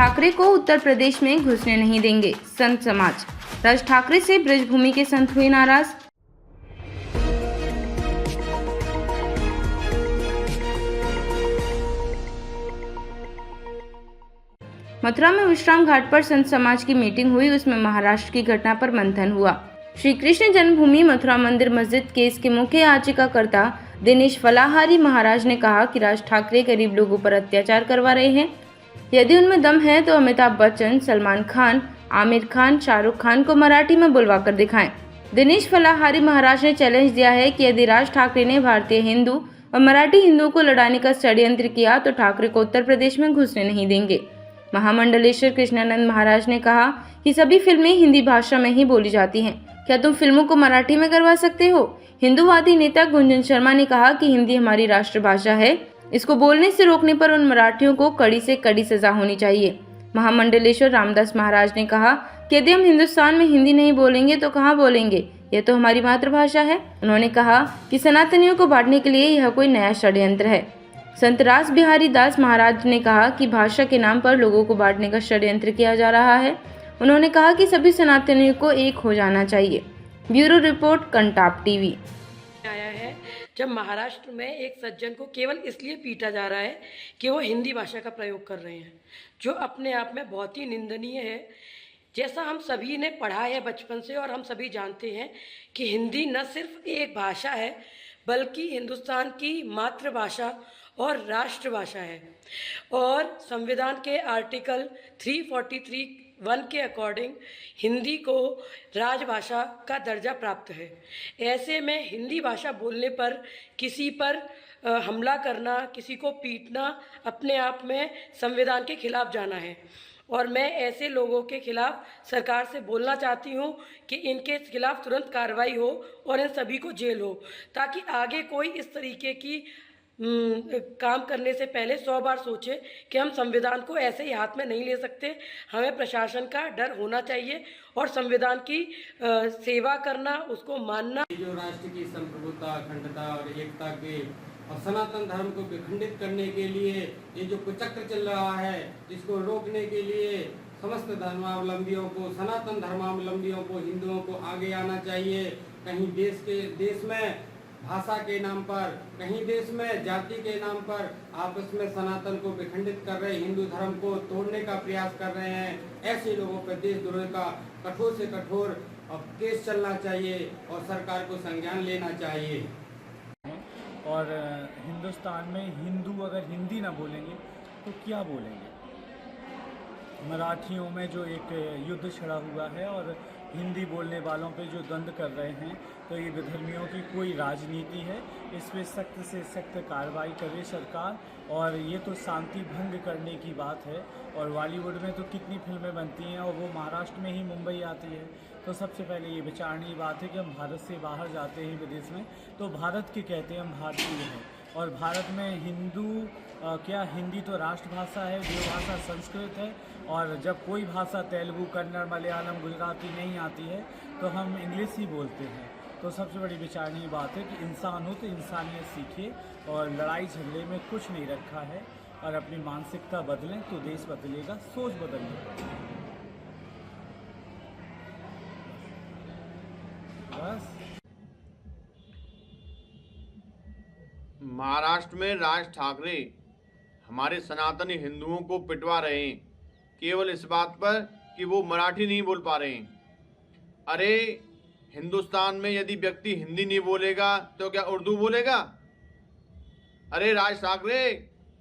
ठाकरे को उत्तर प्रदेश में घुसने नहीं देंगे, संत समाज। राज ठाकरे से ब्रजभूमि के संत हुए नाराज। मथुरा में विश्राम घाट पर संत समाज की मीटिंग हुई। उसमें महाराष्ट्र की घटना पर मंथन हुआ। श्री कृष्ण जन्मभूमि मथुरा मंदिर मस्जिद केस के मुख्य याचिकाकर्ता दिनेश फलाहारी महाराज ने कहा कि राज ठाकरे गरीब लोगों पर अत्याचार करवा रहे हैं। यदि उनमें दम है तो अमिताभ बच्चन, सलमान खान, आमिर खान, शाहरुख खान को मराठी में बुलवा कर दिखाएं। दिनेश फलाहारी महाराज ने चैलेंज दिया है कि यदि राज ठाकरे ने भारतीय हिंदू और मराठी हिंदुओं को लड़ाने का षड्यंत्र किया तो ठाकरे को उत्तर प्रदेश में घुसने नहीं देंगे। महामंडलेश्वर कृष्णानंद महाराज ने कहा कि सभी फिल्में हिंदी भाषा में ही बोली जाती हैं। क्या तुम फिल्मों को मराठी में करवा सकते हो? हिंदूवादी नेता गुंजन शर्मा ने कहा कि हिंदी हमारी राष्ट्रभाषा है। इसको बोलने से रोकने पर उन मराठियों को कड़ी से कड़ी सजा होनी चाहिए। महामंडलेश्वर रामदास महाराज ने कहा कि यदि हम हिंदुस्तान में हिंदी नहीं बोलेंगे तो कहाँ बोलेंगे? यह तो हमारी मातृभाषा है। उन्होंने कहा कि सनातनियों को बांटने के लिए यह कोई नया षड्यंत्र है। संत रास बिहारी दास महाराज ने कहा कि भाषा के नाम पर लोगों को बांटने का षड्यंत्र किया जा रहा है। उन्होंने कहा कि सभी सनातनियों को एक हो जाना चाहिए। Bureau report, Kantap TV. आया है जब महाराष्ट्र में एक सज्जन को केवल इसलिए पीटा जा रहा है कि वो हिंदी भाषा का प्रयोग कर रहे हैं, जो अपने आप में बहुत ही निंदनीय है। जैसा हम सभी ने पढ़ा है बचपन से और हम सभी जानते हैं कि हिंदी न सिर्फ एक भाषा है बल्कि हिंदुस्तान की मातृभाषा और राष्ट्रभाषा है। और संविधान के आर्टिकल 343(1) के अकॉर्डिंग हिंदी को राजभाषा का दर्जा प्राप्त है। ऐसे में हिंदी भाषा बोलने पर किसी पर हमला करना, किसी को पीटना अपने आप में संविधान के खिलाफ जाना है। और मैं ऐसे लोगों के खिलाफ सरकार से बोलना चाहती हूँ कि इनके खिलाफ तुरंत कार्रवाई हो और इन सभी को जेल हो, ताकि आगे कोई इस तरीके की काम करने से पहले 100 बार सोचे कि हम संविधान को ऐसे ही हाथ में नहीं ले सकते। हमें प्रशासन का डर होना चाहिए और संविधान की सेवा करना, उसको मानना। जो राष्ट्र की संप्रभुता, अखंडता और एकता के और सनातन धर्म को विखंडित करने के लिए ये जो कुचक्र चल रहा है, इसको रोकने के लिए समस्त धर्मावलंबियों को, सनातन धर्मावलंबियों को, हिंदुओं को आगे आना चाहिए। कहीं देश में भाषा के नाम पर, कहीं देश में जाति के नाम पर आपस में सनातन को विखंडित कर रहे, हिंदू धर्म को तोड़ने का प्रयास कर रहे हैं। ऐसे लोगों पर देशद्रोह का कठोर से कठोर केस चलना चाहिए और सरकार को संज्ञान लेना चाहिए। और हिंदुस्तान में हिंदू अगर हिंदी ना बोलेंगे तो क्या बोलेंगे? मराठियों में जो एक युद्ध छिड़ा हुआ है और हिंदी बोलने वालों पे जो द्वंद्व कर रहे हैं, तो ये विधर्मियों की कोई राजनीति है। इस पे सख्त से सख्त कार्रवाई करे सरकार। और ये तो शांति भंग करने की बात है। और बॉलीवुड में तो कितनी फिल्में बनती हैं और वो महाराष्ट्र में ही मुंबई आती है। तो सबसे पहले ये विचारणीय बात है कि हम भारत से बाहर जाते हैं विदेश में तो भारत के कहते हैं हम भारतीय हैं। और भारत में हिंदी तो राष्ट्रभाषा है, देवभाषा संस्कृत है। और जब कोई भाषा तेलुगु, कन्नड़, मलयालम, गुजराती नहीं आती है तो हम इंग्लिश ही बोलते हैं। तो सबसे बड़ी विचारणीय बात है कि इंसान हो तो इंसानियत सीखिए और लड़ाई झगड़े में कुछ नहीं रखा है। और अपनी मानसिकता बदलें तो देश बदलेगा, सोच बदलेगा। बस। महाराष्ट्र में राज ठाकरे हमारे सनातनी हिंदुओं को पिटवा रहे हैं केवल इस बात पर कि वो मराठी नहीं बोल पा रहे हैं। अरे हिंदुस्तान में यदि व्यक्ति हिंदी नहीं बोलेगा तो क्या उर्दू बोलेगा? अरे राज ठाकरे,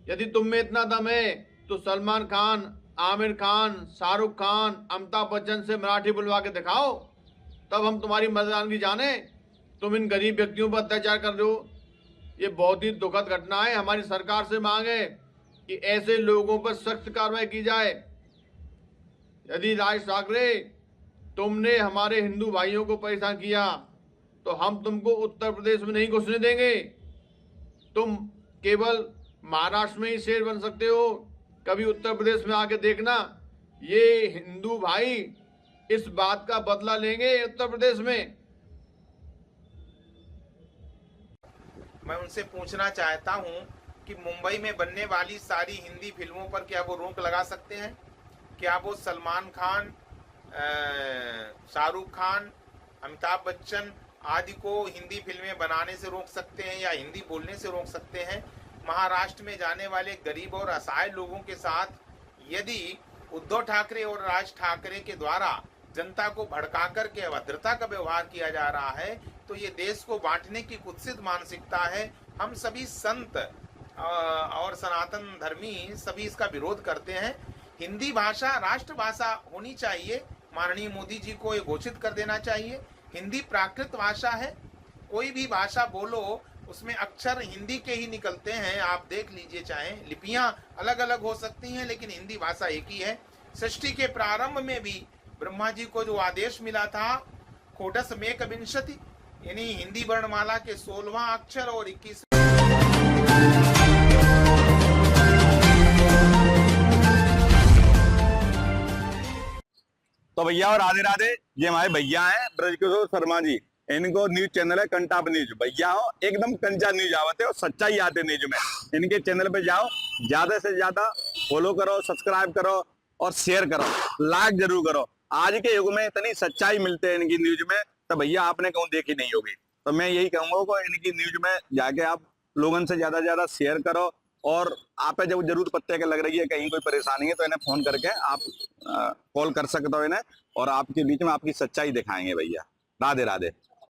यदि तुम में इतना दम है तो सलमान खान, आमिर खान, शाहरुख खान, अमिताभ बच्चन से मराठी बुलवा के दिखाओ, तब हम तुम्हारी मर्दानगी जाने। तुम इन गरीब व्यक्तियों पर अत्याचार कर रहे हो। ये बहुत ही दुखद घटना है। हमारी सरकार से मांग है कि ऐसे लोगों पर सख्त कार्रवाई की जाए। यदि राज ठाकरे तुमने हमारे हिंदू भाइयों को परेशान किया तो हम तुमको उत्तर प्रदेश में नहीं घुसने देंगे। तुम केवल महाराष्ट्र में ही शेर बन सकते हो, कभी उत्तर प्रदेश में आके देखना। ये हिंदू भाई इस बात का बदला लेंगे उत्तर प्रदेश में। मैं उनसे पूछना चाहता हूं कि मुंबई में बनने वाली सारी हिंदी फिल्मों पर क्या वो रोक लगा सकते हैं? क्या वो सलमान खान, शाहरुख खान, अमिताभ बच्चन आदि को हिंदी फिल्में बनाने से रोक सकते हैं या हिंदी बोलने से रोक सकते हैं? महाराष्ट्र में जाने वाले गरीब और असहाय लोगों के साथ यदि उद्धव ठाकरे और राज ठाकरे के द्वारा जनता को भड़का कर के अभद्रता का व्यवहार किया जा रहा है, तो ये देश को बांटने की कुत्सित मानसिकता है। हम सभी संत और सनातन धर्मी सभी इसका विरोध करते हैं। हिंदी भाषा राष्ट्रभाषा होनी चाहिए। माननीय मोदी जी को ये घोषित कर देना चाहिए। हिंदी प्राकृत भाषा है। कोई भी भाषा बोलो उसमें अक्षर हिंदी के ही निकलते हैं। आप देख लीजिए, चाहे लिपियां अलग अलग हो सकती हैं लेकिन हिंदी भाषा एक ही है। सृष्टि के प्रारंभ में भी ब्रह्मा जी को जो आदेश मिला था कोटस मेक विंशति, यानी हिंदी वर्णमाला के 16वां अक्षर और 21। तो भैया और राधे राधे। ये हमारे भैया हैं ब्रजकिशोर शर्मा जी, इनको न्यूज चैनल है कंटाप न्यूज। भैया हो एकदम कंचा न्यूज आवते और सच्चाई आते न्यूज में। इनके चैनल पे जाओ, ज्यादा से ज्यादा फॉलो करो, सब्सक्राइब करो और शेयर करो, लाइक जरूर करो। आज के युग में इतनी सच्चाई मिलते हैं इनकी न्यूज में, तो भैया आपने कहूँ देखी नहीं होगी। तो मैं यही कहूंगा कि इनकी न्यूज में जाके आप लोगों से ज्यादा शेयर करो। और आप जब जरूरत पत्ते के लग रही है, कहीं कोई परेशानी है, तो इन्हें फोन करके आप कॉल कर सकते हो इन्हें, और आपके बीच में आपकी सच्चाई दिखाएंगे भैया। राधे राधे।